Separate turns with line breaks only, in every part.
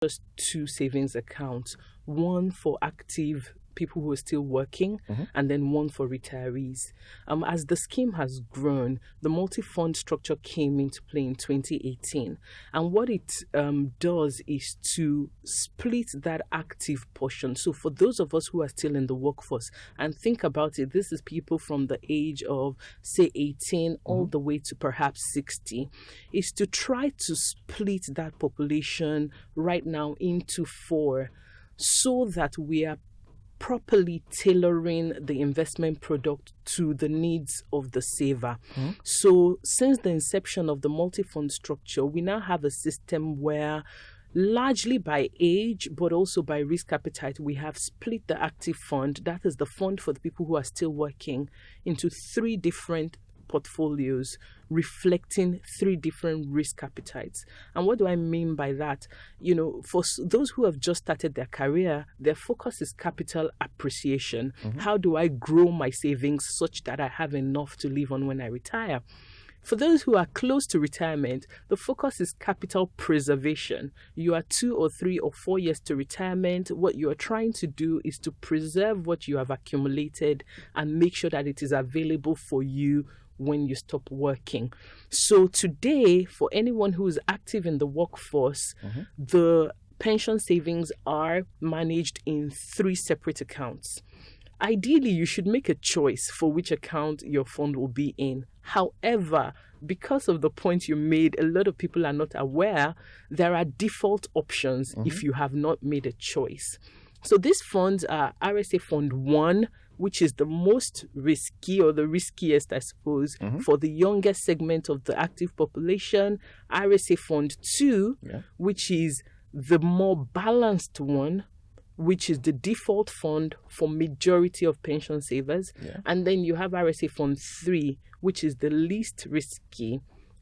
just two savings accounts, one for active people who are still working, and then one for retirees. As the scheme has grown, the multi-fund structure came into play in 2018. And what it does is to split that active portion. So for those of us who are still in the workforce, and think about it, this is people from the age of, say, 18 all the way to perhaps 60, is to try to split that population right now into four so that we are properly tailoring the investment product to the needs of the saver. So since the inception of the multi-fund structure, we now have a system where largely by age, but also by risk appetite, we have split the active fund, that is the fund for the people who are still working, into three different portfolios reflecting three different risk appetites. And what do I mean by that? For those who have just started their career, their focus is capital appreciation. How do I grow my savings such that I have enough to live on when I retire? For those who are close to retirement, the focus is capital preservation. You are 2 or 3 or 4 years to retirement. What you are trying to do is to preserve what you have accumulated and make sure that it is available for you when you stop working. So today, for anyone who is active in the workforce, the pension savings are managed in 3 separate accounts. Ideally, you should make a choice for which account your fund will be in. However, because of the point you made, a lot of people are not aware there are default options if you have not made a choice. So these funds are RSA Fund 1, which is the most risky or the riskiest, I suppose, for the youngest segment of the active population. RSA Fund 2, which is the more balanced one, which is the default fund for majority of pension savers. And then you have RSA Fund 3, which is the least risky,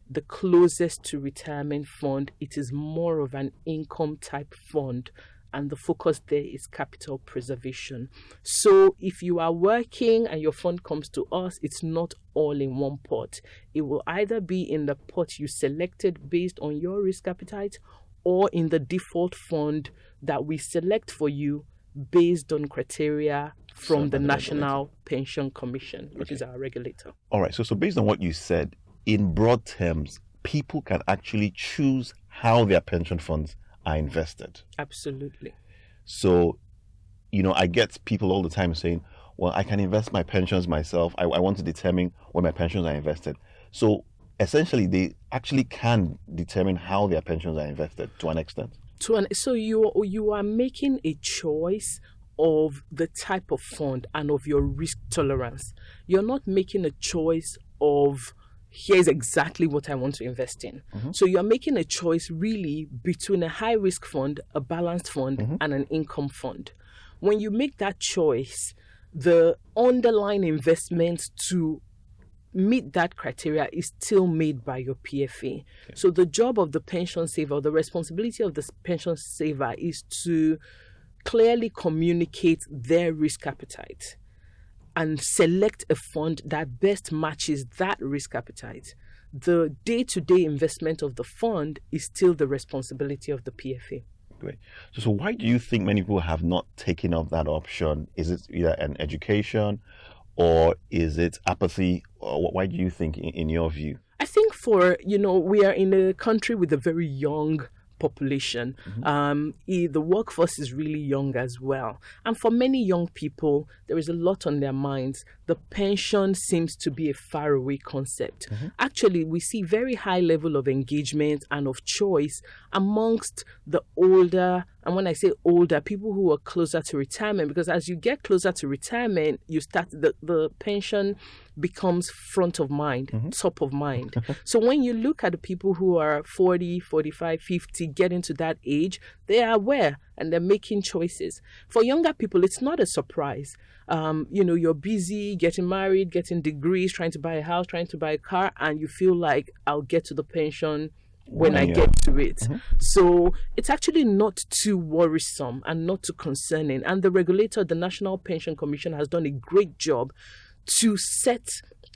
the closest to retirement fund. It is more of an income type fund, and the focus there is capital preservation. So if you are working and your fund comes to us, it's not all in one pot. It will either be in the pot you selected based on your risk appetite, or in the default fund that we select for you based on criteria from the National Pension Commission, which is our regulator.
All right. So based on what you said, in broad terms, people can actually choose how their pension funds are invested.
Absolutely.
So, I get people all the time saying, well, I can invest my pensions myself. I want to determine where my pensions are invested. So essentially, they actually can determine how their pensions are invested to an extent.
So you are making a choice of the type of fund and of your risk tolerance. You're not making a choice of here's exactly what I want to invest in. So you're making a choice really between a high risk fund, a balanced fund, and an income fund. When you make that choice, the underlying investment to meet that criteria is still made by your PFA. So the job of the pension saver, the responsibility of the pension saver is to clearly communicate their risk appetite and select a fund that best matches that risk appetite. The day-to-day investment of the fund is still the responsibility of the PFA.
Great. So why do you think many people have not taken up that option? Is it either an education or is it apathy? Or why do you think, in your view?
I think we are in a country with a very young population. The workforce is really young as well. And for many young people, there is a lot on their minds. The pension seems to be a faraway concept. Actually, we see very high level of engagement and of choice amongst the older, and when I say older, people who are closer to retirement, because as you get closer to retirement, you start the pension becomes front of mind, top of mind. So when you look at the people who are 40, 45, 50, getting to that age, they are aware and they're making choices. For younger people, it's not a surprise. You're busy getting married, getting degrees, trying to buy a house, trying to buy a car, and you feel like I'll get to the pension when I get to it. So it's actually not too worrisome and not too concerning. And the regulator, the National Pension Commission, has done a great job to set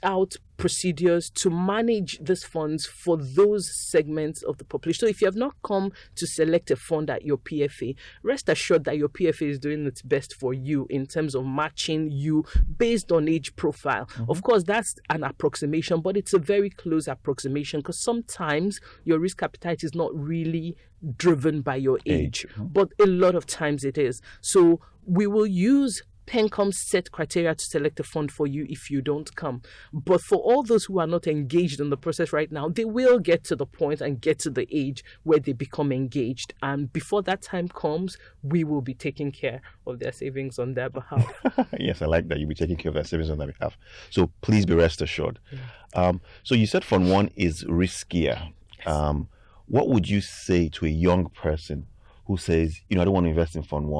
out procedures to manage these funds for those segments of the population. So if you have not come to select a fund at your PFA, rest assured that your PFA is doing its best for you in terms of matching you based on age profile. Of course, that's an approximation, but it's a very close approximation because sometimes your risk appetite is not really driven by your age, but a lot of times it is. So we will use Pencom's set criteria to select a fund for you if you don't come. But for all those who are not engaged in the process right now, they will get to the point and get to the age where they become engaged. And before that time comes, we will be taking care of their savings on their behalf.
Yes, I like that. You'll be taking care of their savings on their behalf. So please be rest assured. So you said Fund 1 is riskier. Yes. What would you say to a young person who says, I don't want to invest in Fund 1?